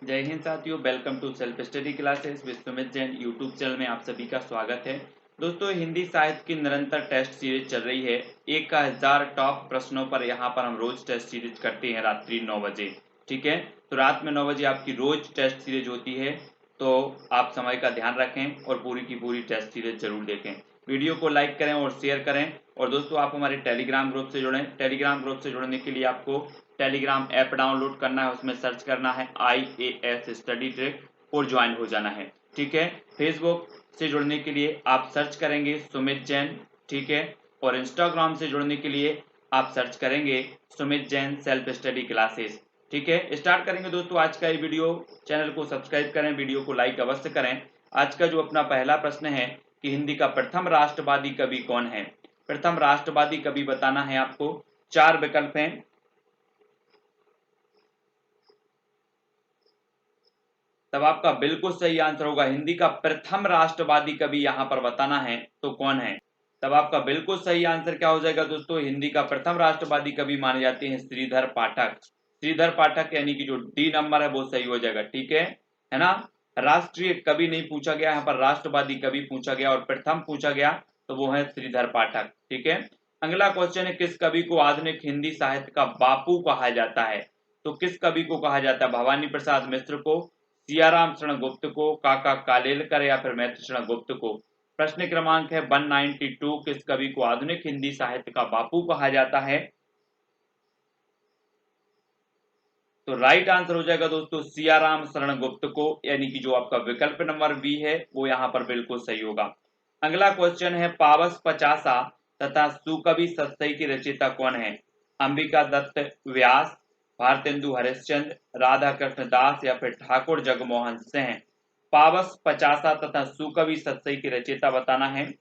जय हिंद साथियों, welcome to self study classes with Sumit Jain YouTube channel में आप सभी का स्वागत है। दोस्तों, हिंदी साहित्य की निरंतर टेस्ट सीरीज चल रही है। 1000 टॉप प्रश्नों पर यहाँ पर हम रोज टेस्ट सीरीज करते हैं रात्रि 9 बजे। ठीक है, तो रात में 9 बजे आपकी रोज टेस्ट सीरीज होती है, तो आप समय का ध्यान रखें और पूरी की पूरी टेस्ट सीरीज जरूर देखें। वीडियो को लाइक करें और शेयर करें। और दोस्तों, आप हमारे टेलीग्राम ग्रुप से जुड़ें। टेलीग्राम ग्रुप से जुड़ने के लिए आपको टेलीग्राम ऐप डाउनलोड करना है, उसमें सर्च करना है IAS स्टडी ट्रिक और ज्वाइन हो जाना है। ठीक है, फेसबुक से जुड़ने के लिए आप सर्च करेंगे सुमित जैन। ठीक है, और इंस्टाग्राम से जुड़ने के लिए आप सर्च करेंगे Sumit Jain self study classes. ठीक है, स्टार्ट करेंगे दोस्तों आज का ये वीडियो। चैनल को सब्सक्राइब करें, वीडियो को लाइक अवश्य करें। आज का जो अपना पहला प्रश्न है कि हिंदी का प्रथम राष्ट्रवादी कवि कौन है। प्रथम राष्ट्रवादी कवि बताना है आपको। 4 विकल्प हैं। तब आपका बिल्कुल सही आंसर होगा हिंदी का प्रथम राष्ट्रवादी कवि यहाँ पर बताना है तो कौन है। तब आपका बिल्कुल सही आंसर क्या हो जाएगा दोस्तों, हिंदी का प्रथम राष्ट्रवादी कवि माने जाते हैं श्रीधर पाठक। श्रीधर पाठक यानी कि जो डी नंबर है वो सही हो जाएगा। ठीक है ना। राष्ट्रीय कवि नहीं पूछा गया, यहाँ पर राष्ट्रवादी कवि पूछा गया और प्रथम पूछा गया, तो वो है श्रीधर पाठक। ठीक है, अगला क्वेश्चन है किस कवि को आधुनिक हिंदी साहित्य का बापू कहा जाता है। तो किस कवि को कहा जाता है, भवानी प्रसाद मिश्र को, सियाराम शरण गुप्त को, काका कालेलकर या फिर मैत्री शरण गुप्त को। प्रश्न क्रमांक है 192, किस कवि को आधुनिक हिंदी साहित्य का बापू कहा जाता है। तो राइट आंसर हो जाएगा दोस्तों सियाराम शरण गुप्त को, यानी कि जो आपका विकल्प नंबर बी है वो यहाँ पर बिल्कुल सही होगा। अगला क्वेश्चन है पावस पचासा तथा सुकवि सत्सई की रचयिता कौन है। अंबिका दत्त व्यास, भारतेंदु हरिश्चंद्र, राधा कृष्ण दास या फिर ठाकुर जगमोहन सिंह। पावस पचासा तथा सुकवि सत्सई की रचयिता बताना है।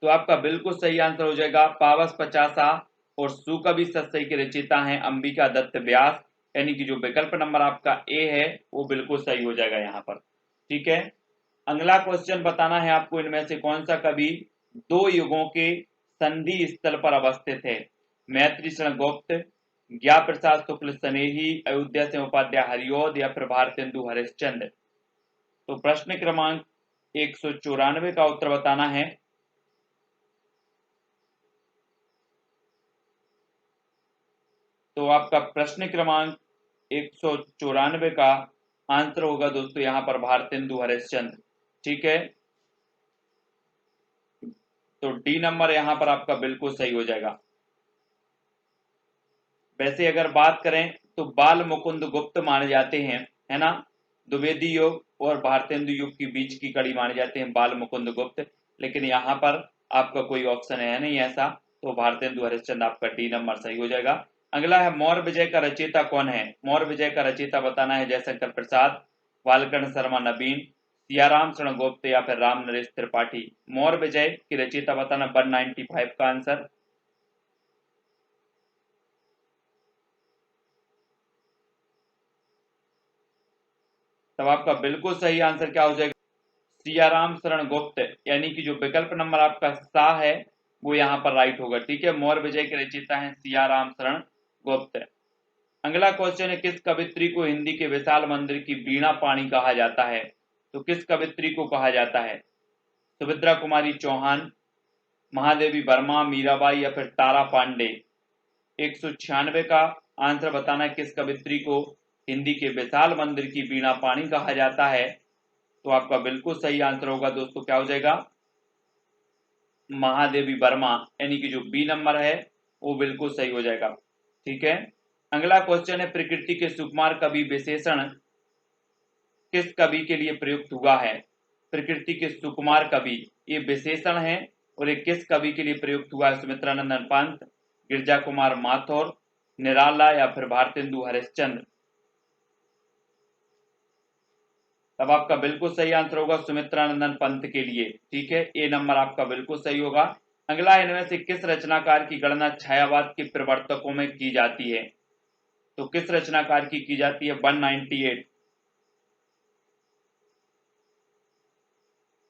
तो आपका बिल्कुल सही आंसर हो जाएगा पावस पचासा और सुकवि सत्सई के रचयिता हैं अंबिका दत्त व्यास, यानी कि जो विकल्प नंबर आपका ए है वो बिल्कुल सही हो जाएगा यहाँ पर। ठीक है, अगला क्वेश्चन बताना है आपको इनमें से कौन सा कवि 2 युगों के संधि स्थल पर अवस्थित है। मैत्री शरण गुप्त, ज्ञा प्रसाद शुक्ल स्नेही, अयोध्या सिंह उपाध्याय हरिऔध या फिर भारतेंदु हरिश्चंद्र। तो प्रश्न क्रमांक 194 का उत्तर बताना है। तो आपका प्रश्न क्रमांक 194 का आंसर होगा दोस्तों यहाँ पर भारतेंदु हरिश्चंद्र। ठीक है, तो डी नंबर यहाँ पर आपका बिल्कुल सही हो जाएगा। वैसे अगर बात करें तो बाल मुकुंद गुप्त माने जाते हैं, है ना। द्विवेदी युग और भारतेंदु युग के बीच की कड़ी माने जाते हैं बाल मुकुंद गुप्त, लेकिन यहाँ पर आपका कोई ऑप्शन है नहीं ऐसा, तो भारतेंदु हरिश्चंद्र आपका डी नंबर सही हो जाएगा। अगला है मौर्य विजय का रचयिता कौन है। मौर्य विजय का रचयिता बताना है जयशंकर प्रसाद, बालकर्ण शर्मा नवीन, सियाराम शरण गुप्त या फिर राम नरेश त्रिपाठी। मौर्य विजय की रचयिता बताना 195 का आंसर। तब आपका बिल्कुल सही आंसर क्या हो जाएगा, सियाराम शरण गुप्त, यानी कि जो विकल्प नंबर आपका सा है वो यहाँ पर राइट होगा। ठीक है, मौर्य विजय के रचयिता हैं सियाराम शरण गुप्त। अगला क्वेश्चन है किस कवित्री को हिंदी के विशाल मंदिर की वीणा पाणी कहा जाता है। तो किस कवित्री को कहा जाता है, सुभद्रा कुमारी चौहान, महादेवी वर्मा, मीराबाई या फिर तारा पांडे। 196 का आंसर बताना है किस कवित्री को हिंदी के विशाल मंदिर की वीणा पाणी कहा जाता है। तो आपका बिल्कुल सही आंसर होगा दोस्तों, क्या हो जाएगा, महादेवी वर्मा, यानी कि जो बी नंबर है वो बिल्कुल सही हो जाएगा। ठीक है, अगला क्वेश्चन है प्रकृति के सुकुमार कवि विशेषण किस कवि के लिए प्रयुक्त हुआ है। प्रकृति के सुकुमार कवि ये विशेषण है और ये किस कवि के लिए प्रयुक्त हुआ है। सुमित्रानंदन पंत, गिरजा कुमार माथुर, निराला या फिर भारतेंदु हरिश्चंद्र। तब आपका बिल्कुल सही आंसर होगा सुमित्रानंदन पंत के लिए। ठीक है, ए नंबर आपका बिल्कुल सही होगा। अगला इनमें से किस रचनाकार की गणना छायावाद के प्रवर्तकों में की जाती है। तो किस रचनाकार की जाती है 198।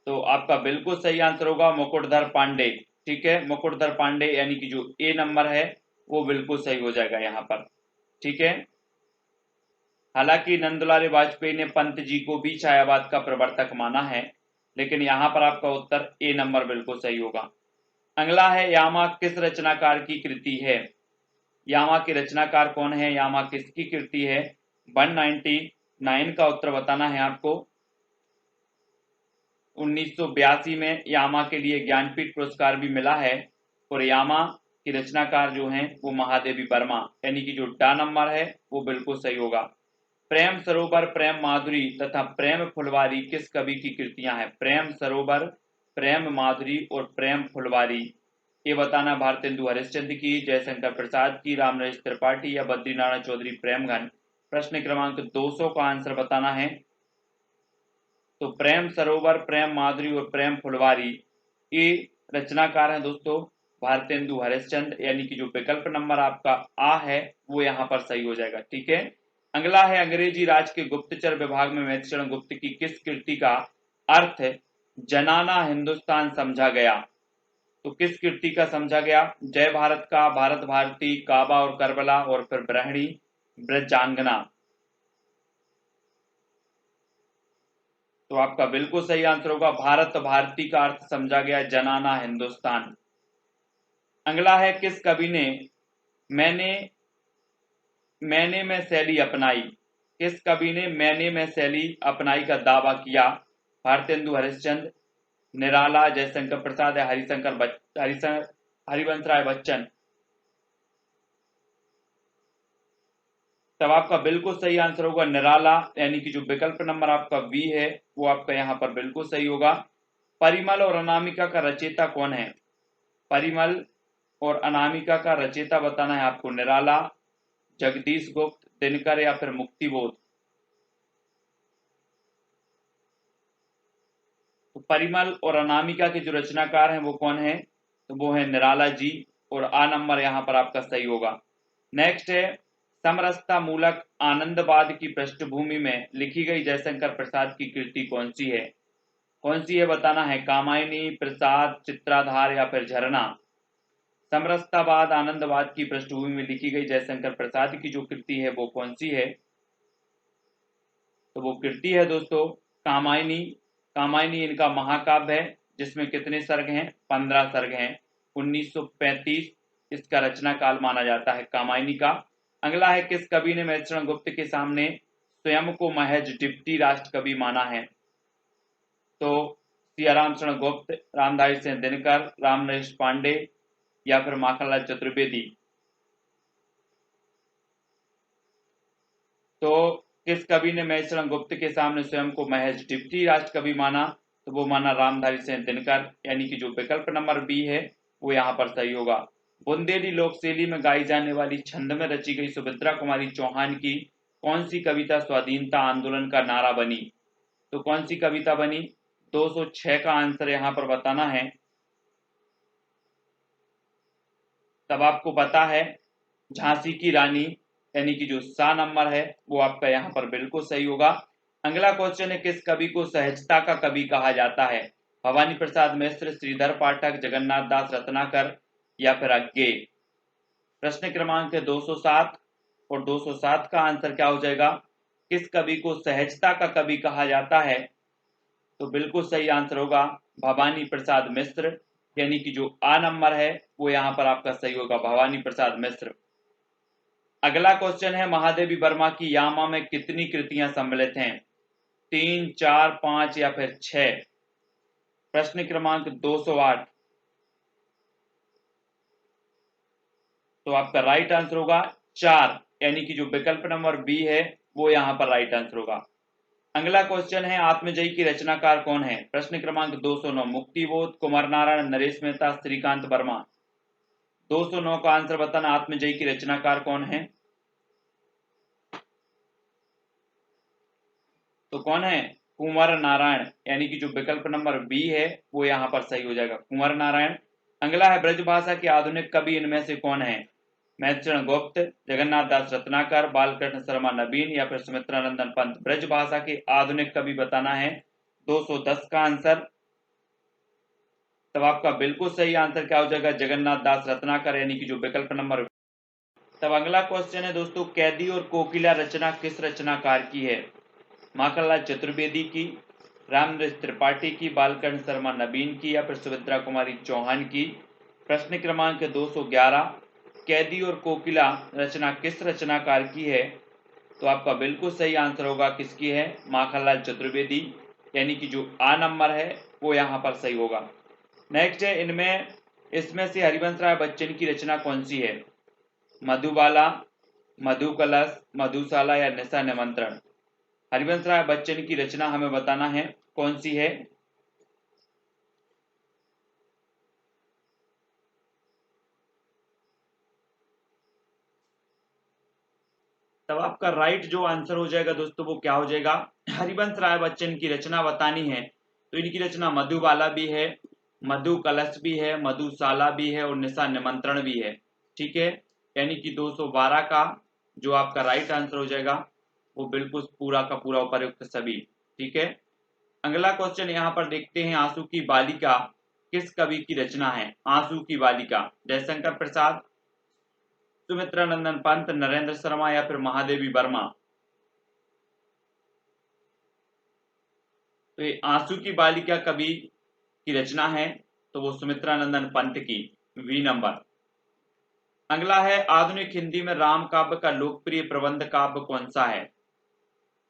तो आपका बिल्कुल सही आंसर होगा मुकुटधर पांडे। ठीक है, मुकुटधर पांडे, यानी कि जो ए नंबर है वो बिल्कुल सही हो जाएगा यहाँ पर। ठीक है, हालांकि नंदलाल वाजपेयी ने पंत जी को भी छायावाद का प्रवर्तक माना है, लेकिन यहाँ पर आपका उत्तर ए नंबर बिल्कुल सही होगा। अगला है यामा किस रचनाकार की कृति है? यामा के रचनाकार कौन है, यामा किसकी कृति है? 199 का उत्तर बताना है आपको। 1982 में यामा के लिए ज्ञानपीठ पुरस्कार भी मिला है, और यामा की रचनाकार जो हैं वो महादेवी वर्मा, यानी कि जो डा नंबर है वो बिल्कुल सही होगा। प्रेम सरोवर, प्रेम माधुरी तथा प्रेम फुलवारी किस कवि की कृतियां हैं? प्रेम सरोवर, प्रेम माधुरी और प्रेम फुलवारी, ये बताना भारतेंदु हरिश्चंद्र की, जयशंकर प्रसाद की, रामनरेश त्रिपाठी या बद्रीनारायण चौधरी प्रेमघन। प्रश्न क्रमांक 200 का आंसर बताना है। तो प्रेम सरोवर, प्रेम माधुरी और प्रेम फुलवारी ये रचनाकार हैं दोस्तों भारतेंदु हरिश्चंद्र, यानी कि जो विकल्प नंबर आपका आ है वो यहाँ पर सही हो जाएगा। ठीक है, अगला है अंग्रेजी राज के गुप्तचर विभाग में मैथिलीशरण गुप्त की किस कृति का अर्थ जनाना हिंदुस्तान समझा गया? तो किस कृति का समझा गया? जय भारत का, भारत भारती, काबा और करबला, और फिर ब्रहणी ब्रजांगना। तो आपका बिल्कुल सही आंसर होगा भारत भारती का अर्थ समझा गया जनाना हिंदुस्तान। अगला है किस कवि ने मैंने मैंने में शैली अपनाई? किस कवि ने मैंने में शैली अपनाई का दावा किया? भारतेंदु हरिश्चंद्र, निराला, जयशंकर प्रसाद या हरिवंश राय बच्चन। तब आपका बिल्कुल सही आंसर होगा निराला, यानी कि जो विकल्प नंबर आपका बी है वो आपका यहाँ पर बिल्कुल सही होगा। परिमल और अनामिका का रचयिता कौन है? परिमल और अनामिका का रचयिता बताना है आपको। निराला, जगदीश गुप्त, दिनकर या फिर मुक्तिबोध। तो परिमल और अनामिका के जो रचनाकार हैं वो कौन है? तो वो है निराला जी, और आ नंबर यहाँ पर आपका सही होगा। नेक्स्ट है समरसता मूलक आनंदवाद की पृष्ठभूमि में लिखी गई जयशंकर प्रसाद की कृति कौन सी है? कौन सी है बताना है। कामायनी, प्रसाद, चित्राधार या फिर झरना। समरसतावाद आनंदवाद की पृष्ठभूमि में लिखी गई जयशंकर प्रसाद की जो कृति है वो कौन सी है? तो वो कृति है दोस्तों कामायनी। कामायनी इनका महाकाव्य है, जिसमें कितने सर्ग हैं? 15 सर्ग हैं। 1935 इसका रचना काल माना जाता है कामायनी का। अगला है किस कवि ने मैथिलीशरण गुप्त के सामने स्वयं को महज डिप्टी राष्ट्र कवि माना है? तो सियाराम शरण गुप्त, रामधारी सिंह दिनकर, रामनरेश पांडे या फिर माखनलाल चतुर्वेदी। तो किस कवि ने मैथिलीशरण गुप्त के सामने स्वयं को महज डिप्टी राष्ट्र कवि माना? तो वो माना रामधारी सिंह दिनकर, यानी कि जो विकल्प नंबर बी है वो यहाँ पर सही होगा। बुंदेली लोकशैली में गाई जाने वाली छंद में रची गई सुभद्रा कुमारी चौहान की कौन सी कविता स्वाधीनता आंदोलन का नारा बनी? तो कौन सी कविता बनी? 206 का आंसर यहाँ पर बताना है। तब आपको पता है झांसी की रानी, यानी कि जो सा नंबर है वो आपका यहाँ पर बिल्कुल सही होगा। अगला क्वेश्चन है किस कवि को सहजता का कवि कहा जाता है? भवानी प्रसाद मिश्र, श्रीधर पाठक, जगन्नाथ दास रत्नाकर या फिर अज्ञे। प्रश्न क्रमांक 207 और 207 का आंसर क्या हो जाएगा? किस कवि को सहजता का कवि कहा जाता है? तो बिल्कुल सही आंसर होगा भवानी प्रसाद मिश्र, यानी कि जो आ नंबर है वो यहाँ पर आपका सही होगा भवानी प्रसाद मिश्र। अगला क्वेश्चन है महादेवी वर्मा की यामा में कितनी कृतियां सम्मिलित हैं? 3, 4, 5 या फिर 6। प्रश्न क्रमांक 208। तो आपका राइट आंसर होगा 4, यानी कि जो विकल्प नंबर बी है वो यहाँ पर राइट आंसर होगा। अगला क्वेश्चन है आत्मजयी की रचनाकार कौन है? प्रश्न क्रमांक 209। मुक्तिबोध, कुमार नारायण, नरेश मेहता, श्रीकांत वर्मा। 209 का आंसर बताना आत्मजयी की रचनाकार कौन है? तो कौन है? कुंवर नारायण, यानी कि जो विकल्प नंबर बी है वो यहाँ पर सही हो जाएगा कुंवर नारायण। अगला है ब्रजभाषा के आधुनिक कवि इनमें से कौन है? मैथिलीशरण गुप्त, जगन्नाथ दास रत्नाकर, बालकृष्ण शर्मा नवीन या फिर सुमित्रानंदन पंत। ब्रजभाषा के आधुनिक कवि बताना है। 210 का आंसर। तब आपका बिल्कुल सही आंसर क्या हो जाएगा? जगन्नाथ दास रत्नाकर, यानी कि जो विकल्प नंबर तब अगला क्वेश्चन है दोस्तों, कैदी और कोकिला रचना किस रचनाकार की है? माखनलाल चतुर्वेदी की, रामनरेश त्रिपाठी की, बालकर्ण शर्मा नवीन की या फिर सुभद्रा कुमारी चौहान की? प्रश्न क्रमांक 211, कैदी और कोकिला रचना किस रचनाकार की है? तो आपका बिल्कुल सही आंसर होगा किसकी है? माखनलाल चतुर्वेदी, यानी कि जो आ नंबर है वो यहाँ पर सही होगा। नेक्स्ट है, इसमें से हरिवंश राय बच्चन की रचना कौन सी है? मधुबाला, मधु कलश, मधुशाला या निशा निमंत्रण? हरिवंश राय बच्चन की रचना हमें बताना है कौन सी है। तब आपका राइट जो आंसर हो जाएगा दोस्तों वो क्या हो जाएगा? हरिवंश राय बच्चन की रचना बतानी है तो इनकी रचना मधुबाला भी है, मधु कलश भी है, मधुशाला भी है और निशा निमंत्रण भी है। ठीक है, यानी कि 212 का जो आपका राइट आंसर हो जाएगा वो बिल्कुल पूरा का पूरा उपयुक्त सभी। ठीक है, अगला क्वेश्चन यहाँ पर देखते हैं, आंसू की बालिका किस कवि की रचना है? आंसू की बालिका, जयशंकर प्रसाद, सुमित्रा नंदन पंत, नरेंद्र शर्मा या फिर महादेवी वर्मा? तो ये आंसू की बालिका कवि की रचना है तो वो सुमित्रा नंदन पंत की, वी नंबर। अगला है, आधुनिक हिंदी में राम काव्य का लोकप्रिय प्रबंध काव्य कौन सा है?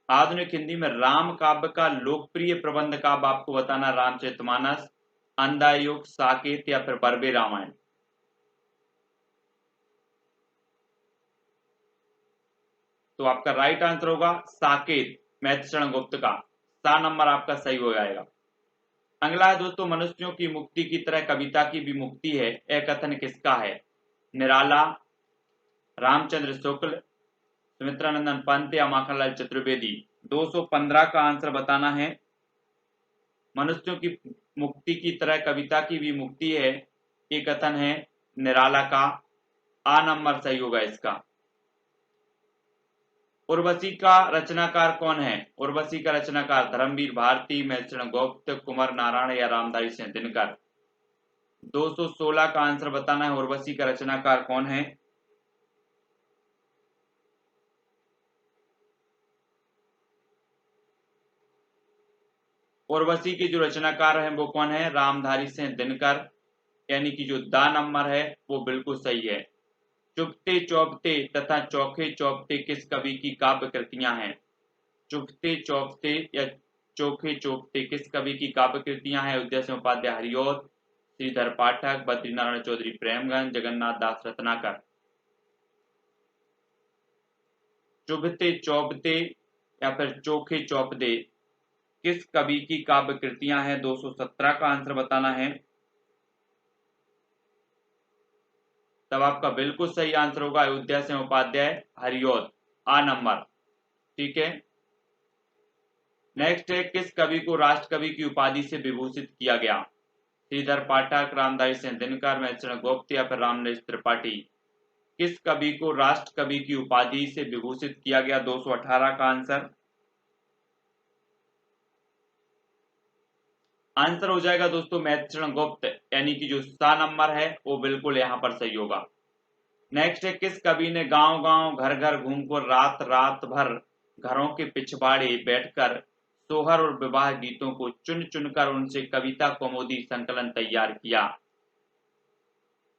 आधुनिक हिंदी में राम काव्य का लोकप्रिय प्रबंध काव्य आपको बताना, रामचरितमानस, अंधायुग, साकेत या फिर बर्बे रामायण? तो आपका राइट आंसर होगा साकेत, मैथिली गुप्त का, सा नंबर आपका सही हो जाएगा। अगला है दोस्तों, मनुष्यों की मुक्ति की तरह कविता की भी मुक्ति है, यह कथन किसका है? निराला, रामचंद्र शुक्ल, सुमित्रानंदन पंत या माखनलाल चतुर्वेदी? 215 का आंसर बताना है। मनुष्यों की मुक्ति की तरह कविता की भी मुक्ति है, ये कथन है निराला का, आ नंबर सही होगा इसका। उर्वशी का रचनाकार कौन है? उर्वशी का रचनाकार धर्मवीर भारती, मैत्रेय गुप्त, कुंवर नारायण या रामधारी सिंह दिनकर? 216 का आंसर बताना है, उर्वशी का रचनाकार कौन है? उर्वशी के जो रचनाकार हैं वो कौन है? रामधारी सिंह दिनकर, यानी कि जो दा नंबर है वो बिल्कुल सही है। चुपते चौपते तथा चौखे चौपते किस कवि की काव्य कृतियां हैं? चुपते चौपते या चोखे चौपते किस कवि की काव्य कृतियां हैं? उदय सिंह उपाध्याय हरिऔध, श्रीधर पाठक, बद्रीनारायण चौधरी प्रेमगंज, जगन्नाथ दास रत्नाकर? चुभते चौपते या फिर चोखे चौपते किस कवि की काव्य कृतियां हैं? 217 का आंसर बताना है। तब आपका बिल्कुल सही आंसर होगा अयोध्या सिंह उपाध्याय हरिऔध, आ नंबर। ठीक है, नेक्स्ट है, किस कवि को राष्ट्र कवि की उपाधि से विभूषित किया गया? श्रीधर पाठक, रामधारी सिंह दिनकर, मैत्रेय गुप्त या फिर रामनरेश त्रिपाठी? किस कवि को राष्ट्र कवि की उपाधि से विभूषित किया गया? 218 का आंसर आंसर हो जाएगा दोस्तों मैत्रेय गुप्त, यानी कि जो सा नंबर है वो बिल्कुल यहाँ पर सही होगा। नेक्स्ट है, किस कवि ने गांव गांव घर घर घूमकर रात रात भर घरों के पिछवाड़े बैठकर सोहर और विवाह गीतों को चुन चुनकर उनसे कविता कौमुदी संकलन तैयार किया?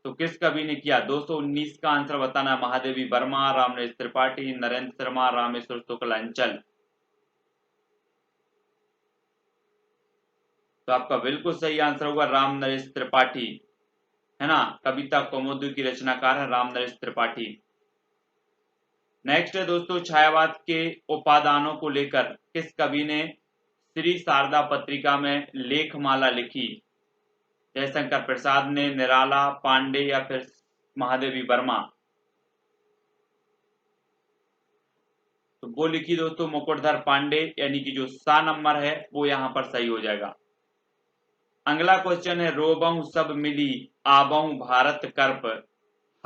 तो किस कवि ने किया? 219 का आंसर बताना, महादेवी वर्मा, रामनरेश त्रिपाठी, नरेंद्र शर्मा, रामेश्वर शुक्ल, अंचल? तो आपका बिल्कुल सही आंसर होगा रामनरेश त्रिपाठी, है ना, कविता कौमुदी की रचनाकार है रामनरेश त्रिपाठी। नेक्स्ट है दोस्तों, छायावाद के उपादानों को लेकर किस कवि ने श्री शारदा पत्रिका में लेखमाला लिखी? जयशंकर प्रसाद ने, निराला, पांडे या फिर महादेवी वर्मा? तो वो लिखी दोस्तों मुकुटधर पांडे, यानी कि जो सा नंबर है वो यहाँ पर सही हो जाएगा। अगला क्वेश्चन है, रोबहु सब मिली आबहु भारत कर्प,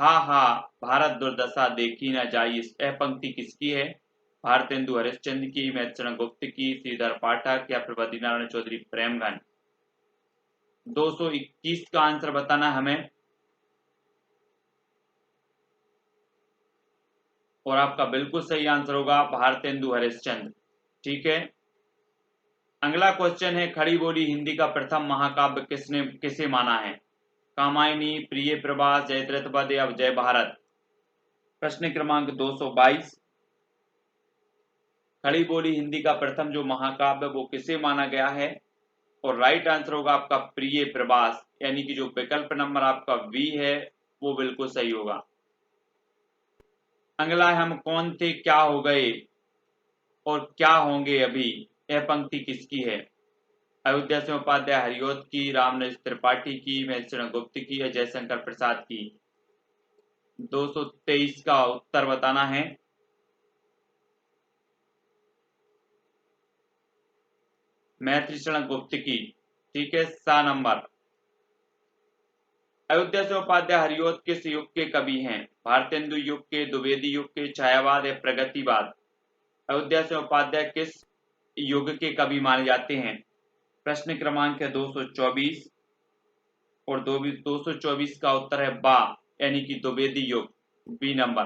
हा हा भारत दुर्दशा देखी न जाई, यह पंक्ति किसकी है? भारतेंदु हरिश्चंद्र की, मैत्रेय गुप्त की, श्रीधर पाठक या फिर बद्रीनारायण चौधरी प्रेमगंज? 221 का आंसर बताना हमें। और आपका बिल्कुल सही आंसर होगा भारतेंदु हरिश्चंद्र। ठीक है, अगला क्वेश्चन है, खड़ी बोली हिंदी का प्रथम महाकाव्य किसे माना है? कामायनी, प्रिय प्रवास, जयद्रथ वध या जय भारत? प्रश्न क्रमांक 222, खड़ी बोली हिंदी का प्रथम जो महाकाव्य वो किसे माना गया है? और राइट आंसर होगा आपका प्रिय प्रवास, यानी कि जो विकल्प नंबर आपका बी है वो बिल्कुल सही होगा। अगला है, हम कौन थे क्या हो गए और क्या होंगे अभी, यह पंक्ति किसकी है? अयोध्या सिंह उपाध्याय हरिऔध की, रामनरेश त्रिपाठी की, महेंद्र गुप्त की या जयशंकर प्रसाद की? 223 का उत्तर बताना है। महेंद्र गुप्त की। ठीक है, 7 नंबर। अयोध्या सिंह उपाध्याय हरिऔध किस युग के कवि हैं? भारतेंदु युग के, द्विवेदी युग के, छायावाद या प्रगतिवाद? अयोध्या सिंह उपाध्याय किस युग के कवि माने जाते हैं? प्रश्न क्रमांक है 224 और 224 का उत्तर है बा, यानी कि द्विवेदी युग, बी नंबर।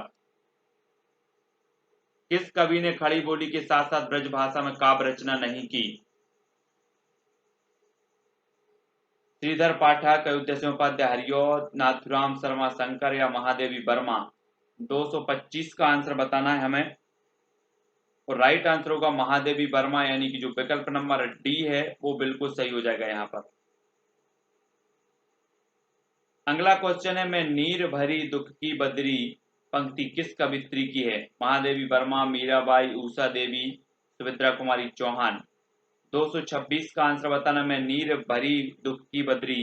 किस कवि ने खड़ी बोली के साथ साथ ब्रज भाषा में काव्य रचना नहीं की? श्रीधर पाठक, अयोध्या सिंह उपाध्याय हरिऔध, नाथुराम शर्मा शंकर या महादेवी वर्मा? 225 का आंसर बताना है हमें और राइट आंसर होगा महादेवी वर्मा, यानी कि जो विकल्प नंबर डी है वो बिल्कुल सही हो जाएगा यहाँ पर। अगला क्वेश्चन है, मैं नीर भरी दुख की बदरी पंक्ति किस कवित्री की है? महादेवी वर्मा, मीराबाई, उषा देवी, सुभद्रा कुमारी चौहान? 226 का आंसर बताना, मैं नीर भरी दुख की बदरी,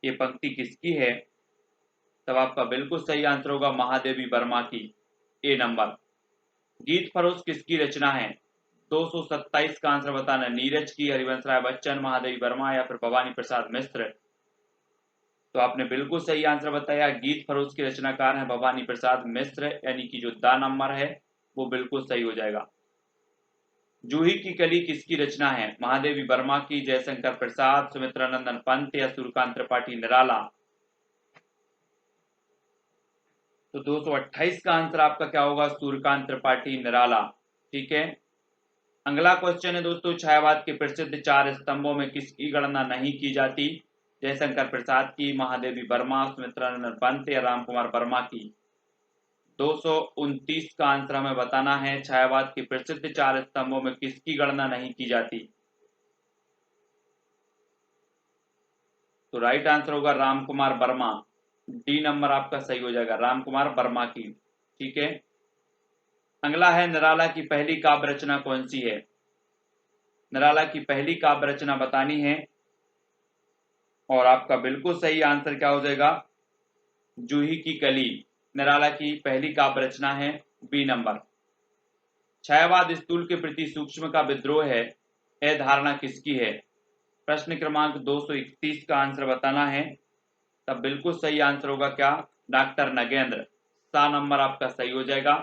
ये पंक्ति किसकी है? तब आपका बिल्कुल सही आंसर होगा महादेवी वर्मा की, ए नंबर। गीत फरोश किसकी रचना है? 227 का आंसर बताना, नीरज की, हरिवंश राय बच्चन, महादेवी वर्मा या फिर भवानी प्रसाद मिश्र? तो आपने बिल्कुल सही आंसर बताया, गीत फरोश के रचनाकार हैं भवानी प्रसाद मिश्र, यानी कि जो दा नंबर है वो बिल्कुल सही हो जाएगा। जूही की कली किसकी रचना है? महादेवी वर्मा की, जयशंकर प्रसाद, सुमित्रा नंदन पंत या सूर्यकांत त्रिपाठी निराला? तो 228 का आंसर आपका क्या होगा? सूर्यकांत त्रिपाठी निराला। ठीक है, अगला क्वेश्चन है दोस्तों, छायावाद के प्रसिद्ध 4 स्तंभों में किसकी गणना नहीं की जाती? जयशंकर प्रसाद की, महादेवी वर्मा, सुमित्रा नंदन पंत या राम कुमार वर्मा की? 229 का आंसर हमें बताना है, छायावाद के प्रसिद्ध 4 स्तंभों में किसकी गणना नहीं की जाती? तो राइट आंसर होगा राम कुमार वर्मा, डी नंबर आपका सही हो जाएगा, राम कुमार वर्मा की। ठीक है, अगला है, निराला की पहली काव्य रचना कौन सी है? निराला की पहली काव्य रचना बतानी है और आपका बिल्कुल सही आंसर क्या हो जाएगा? जूही की कली निराला की पहली काव्य रचना है, बी नंबर। छायावाद स्थूल के प्रति सूक्ष्म का विद्रोह है, यह धारणा किसकी है? प्रश्न क्रमांक 231 का आंसर बताना है, तब बिल्कुल सही आंसर होगा क्या? डॉक्टर नगेंद्र, सा नंबर आपका सही हो जाएगा।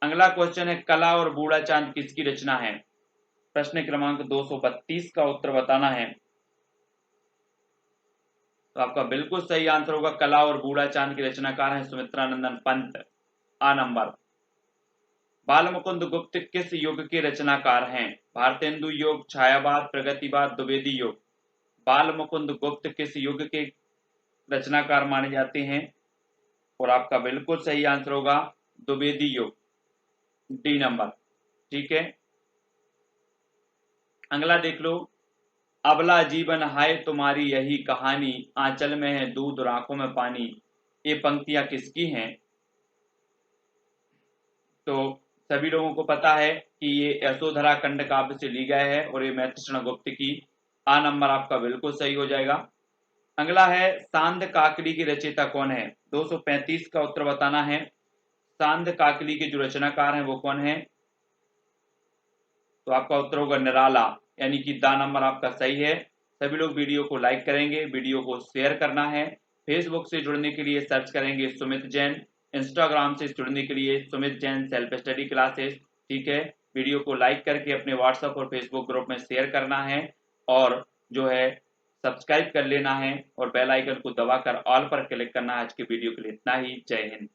अगला क्वेश्चन है, कला और बूढ़ा चांद किसकी रचना है? प्रश्न क्रमांक 232 का उत्तर बताना है, तो आपका बिल्कुल सही आंसर होगा कला और बूढ़ा चांद के रचनाकार हैं सुमित्रा नंदन पंत, आ नंबर। बाल मुकुंद गुप्त किस युग के रचनाकार हैं? भारतेंदु युग, छायावाद, प्रगतिवाद, द्विवेदी युग? बाल मुकुंद गुप्त किस युग के रचनाकार माने जाते हैं? और आपका बिल्कुल सही आंसर होगा द्विवेदी युग, डी नंबर। ठीक है, अगला देख लो, अबला जीवन हाय तुम्हारी यही कहानी, आंचल में है दूध और आंखों में पानी, ये पंक्तियां किसकी हैं? तो सभी लोगों को पता है कि ये यशोधरा खंड काव्य से ली गया है और ये मैत्रेयी गुप्त की, आ नंबर आपका बिल्कुल सही हो जाएगा। अगला है, सांध काकली की रचयिता कौन है? 235 का उत्तर बताना है, सांध काकली के जो रचनाकार हैं वो कौन है? तो आपका उत्तर होगा निराला, यानी कि दा नंबर आपका सही है। सभी लोग वीडियो को लाइक करेंगे, वीडियो को शेयर करना है। फेसबुक से जुड़ने के लिए सर्च करेंगे सुमित जैन, इंस्टाग्राम से जुड़ने के लिए Sumit Jain self study classes. ठीक है, वीडियो को लाइक करके अपने व्हाट्सएप और फेसबुक ग्रुप में शेयर करना है और जो है सब्सक्राइब कर लेना है और बेल आइकन को दबाकर ऑल पर क्लिक करना है। आज के वीडियो के लिए इतना ही, जय हिंद।